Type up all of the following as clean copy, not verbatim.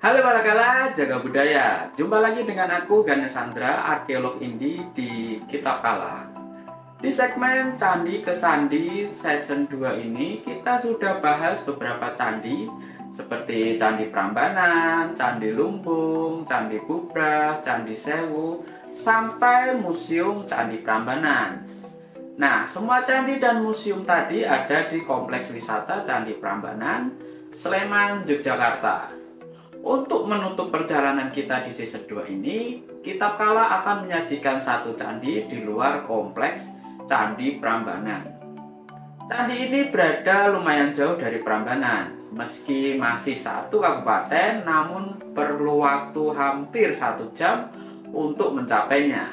Halo para kala, jaga budaya. Jumpa lagi dengan aku Ganesandra, arkeolog indie di Kitab Kala. Di segmen Candi ke Sandi season 2 ini kita sudah bahas beberapa candi seperti Candi Prambanan, Candi Lumbung, Candi Bubrah, Candi Sewu, sampai Museum Candi Prambanan. Nah, semua candi dan museum tadi ada di Kompleks Wisata Candi Prambanan, Sleman, Yogyakarta. Untuk menutup perjalanan kita di season 2 ini, Kitab Kala akan menyajikan satu candi di luar kompleks Candi Prambanan. Candi ini berada lumayan jauh dari Prambanan. Meski masih satu kabupaten, namun perlu waktu hampir 1 jam untuk mencapainya.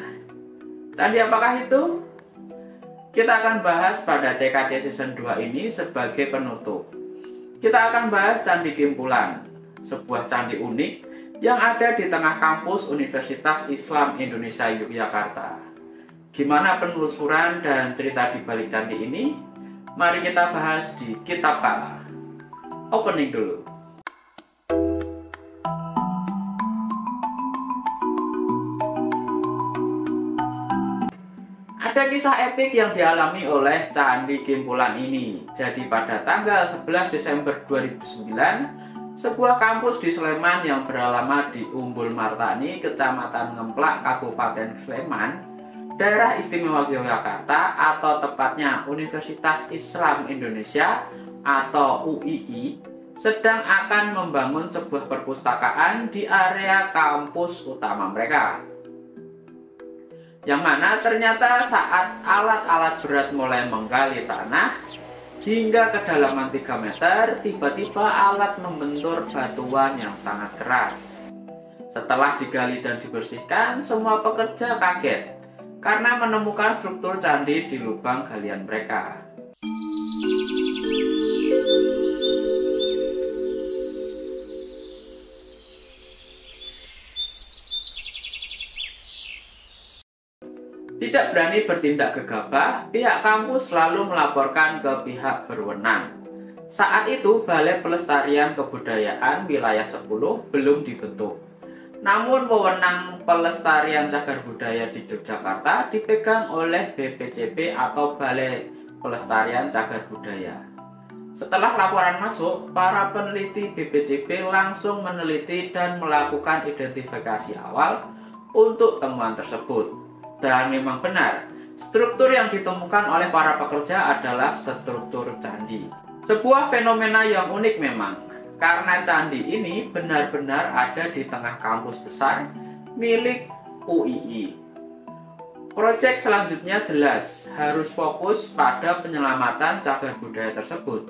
Candi apakah itu? Kita akan bahas pada CKC season 2 ini sebagai penutup. Kita akan bahas Candi Kimpulan, sebuah candi unik yang ada di tengah kampus Universitas Islam Indonesia Yogyakarta. Gimana penelusuran dan cerita di balik candi ini? Mari kita bahas di Kitab Kala. Opening dulu. Ada kisah epik yang dialami oleh Candi Kimpulan ini. Jadi pada tanggal 11 Desember 2009, sebuah kampus di Sleman yang beralamat di Umbul Martani, Kecamatan Ngemplak, Kabupaten Sleman, Daerah Istimewa Yogyakarta, atau tepatnya Universitas Islam Indonesia atau UII, sedang akan membangun sebuah perpustakaan di area kampus utama mereka. Yang mana ternyata saat alat-alat berat mulai menggali tanah hingga kedalaman 3 meter, tiba-tiba alat membentur batuan yang sangat keras. Setelah digali dan dibersihkan, semua pekerja kaget karena menemukan struktur candi di lubang galian mereka. Tidak berani bertindak gegabah, pihak kampus selalu melaporkan ke pihak berwenang. Saat itu, Balai Pelestarian Kebudayaan Wilayah 10 belum dibentuk. Namun, wewenang pelestarian cagar budaya di Yogyakarta dipegang oleh BPCB atau Balai Pelestarian Cagar Budaya. Setelah laporan masuk, para peneliti BPCB langsung meneliti dan melakukan identifikasi awal untuk temuan tersebut. Dan memang benar, struktur yang ditemukan oleh para pekerja adalah struktur candi. Sebuah fenomena yang unik memang, karena candi ini benar-benar ada di tengah kampus besar milik UII. Proyek selanjutnya jelas harus fokus pada penyelamatan cagar budaya tersebut.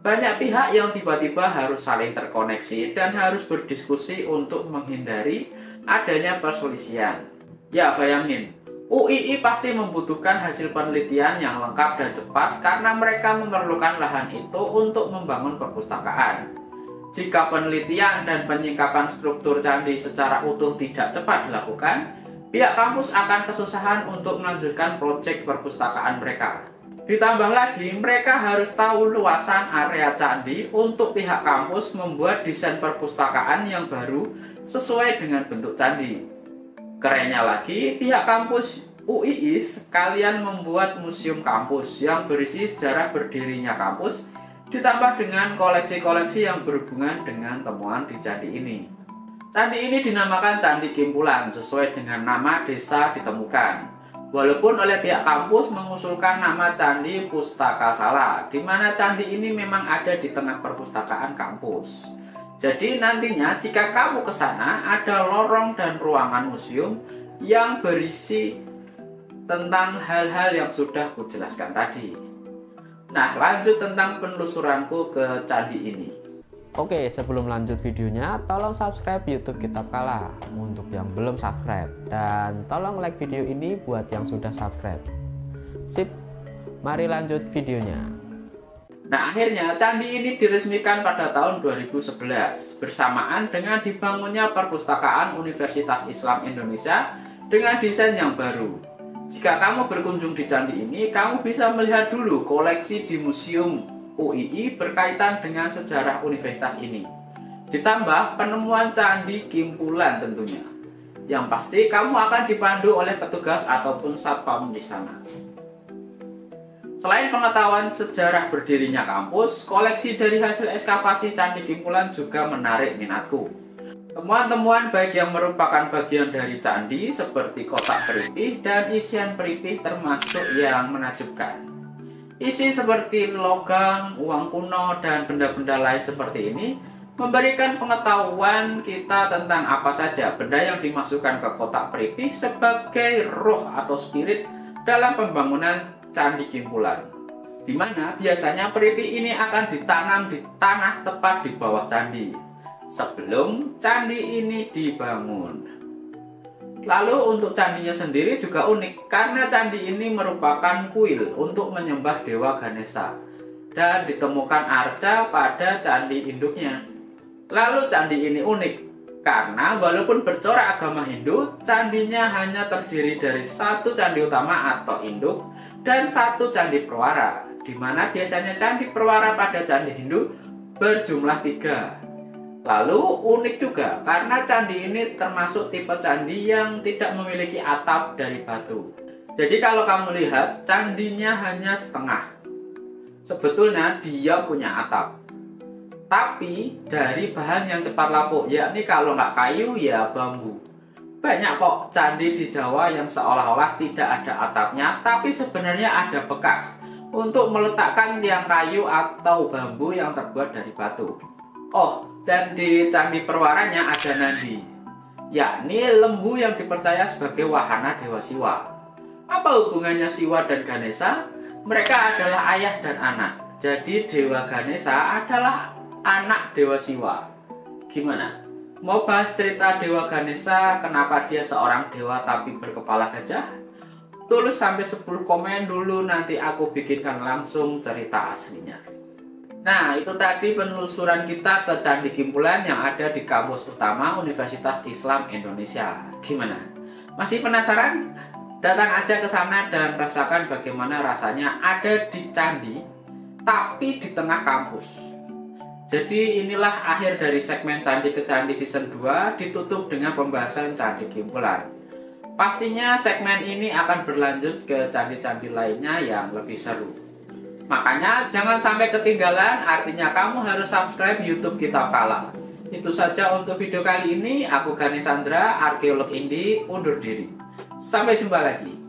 Banyak pihak yang tiba-tiba harus saling terkoneksi dan harus berdiskusi untuk menghindari adanya perselisihan. Ya, bayangin, UII pasti membutuhkan hasil penelitian yang lengkap dan cepat karena mereka memerlukan lahan itu untuk membangun perpustakaan. Jika penelitian dan penyingkapan struktur candi secara utuh tidak cepat dilakukan, pihak kampus akan kesusahan untuk melanjutkan proyek perpustakaan mereka. Ditambah lagi, mereka harus tahu luasan area candi untuk pihak kampus membuat desain perpustakaan yang baru sesuai dengan bentuk candi. Kerennya lagi, pihak kampus UII sekalian membuat museum kampus yang berisi sejarah berdirinya kampus, ditambah dengan koleksi-koleksi yang berhubungan dengan temuan di candi ini. Candi ini dinamakan Candi Kimpulan sesuai dengan nama desa ditemukan. Walaupun oleh pihak kampus mengusulkan nama Candi Pustakasala, di mana candi ini memang ada di tengah perpustakaan kampus. Jadi nantinya jika kamu ke sana ada lorong dan ruangan museum yang berisi tentang hal-hal yang sudah kujelaskan tadi. Nah, lanjut tentang penelusuranku ke candi ini. Oke, sebelum lanjut videonya, tolong subscribe YouTube Kitab Kala untuk yang belum subscribe, dan tolong like video ini buat yang sudah subscribe. Sip, mari lanjut videonya. Nah, akhirnya candi ini diresmikan pada tahun 2011 bersamaan dengan dibangunnya perpustakaan Universitas Islam Indonesia dengan desain yang baru. Jika kamu berkunjung di candi ini, kamu bisa melihat dulu koleksi di Museum UII berkaitan dengan sejarah universitas ini. Ditambah penemuan Candi Kimpulan tentunya. Yang pasti kamu akan dipandu oleh petugas ataupun satpam di sana. Selain pengetahuan sejarah berdirinya kampus, koleksi dari hasil ekskavasi Candi Kimpulan juga menarik minatku. Temuan-temuan baik yang merupakan bagian dari candi seperti kotak peripih dan isian peripih termasuk yang menakjubkan. Isi seperti logam, uang kuno, dan benda-benda lain seperti ini memberikan pengetahuan kita tentang apa saja benda yang dimasukkan ke kotak peripih sebagai roh atau spirit dalam pembangunan Candi Kimpulan, di mana biasanya peripih ini akan ditanam di tanah tepat di bawah candi sebelum candi ini dibangun. Lalu untuk candinya sendiri juga unik karena candi ini merupakan kuil untuk menyembah Dewa Ganesha dan ditemukan arca pada candi induknya. Lalu candi ini unik karena walaupun bercorak agama Hindu, candinya hanya terdiri dari satu candi utama atau induk dan satu candi perwara, di mana biasanya candi perwara pada candi Hindu berjumlah 3. Lalu unik juga karena candi ini termasuk tipe candi yang tidak memiliki atap dari batu. Jadi kalau kamu lihat, candinya hanya setengah. Sebetulnya dia punya atap, tapi dari bahan yang cepat lapuk, yakni kalau nggak kayu ya bambu. Banyak kok candi di Jawa yang seolah-olah tidak ada atapnya, tapi sebenarnya ada bekas untuk meletakkan tiang kayu atau bambu yang terbuat dari batu. Oh, dan di candi perwaranya ada nandi, yakni lembu yang dipercaya sebagai wahana Dewa Siwa. Apa hubungannya Siwa dan Ganesha? Mereka adalah ayah dan anak. Jadi Dewa Ganesha adalah anak Dewa Siwa. Gimana? Mau bahas cerita Dewa Ganesha, kenapa dia seorang dewa tapi berkepala gajah? Tulis sampai 10 komen dulu, nanti aku bikinkan langsung cerita aslinya. Nah, itu tadi penelusuran kita ke Candi Kimpulan yang ada di kampus utama Universitas Islam Indonesia. Gimana? Masih penasaran? Datang aja ke sana dan rasakan bagaimana rasanya ada di candi, tapi di tengah kampus. Jadi inilah akhir dari segmen Candi ke Candi season 2, ditutup dengan pembahasan Candi Kimpulan. Pastinya segmen ini akan berlanjut ke candi-candi lainnya yang lebih seru. Makanya jangan sampai ketinggalan, artinya kamu harus subscribe YouTube Kitab Kala. Itu saja untuk video kali ini, aku Ganesandra, arkeolog Indi, undur diri. Sampai jumpa lagi.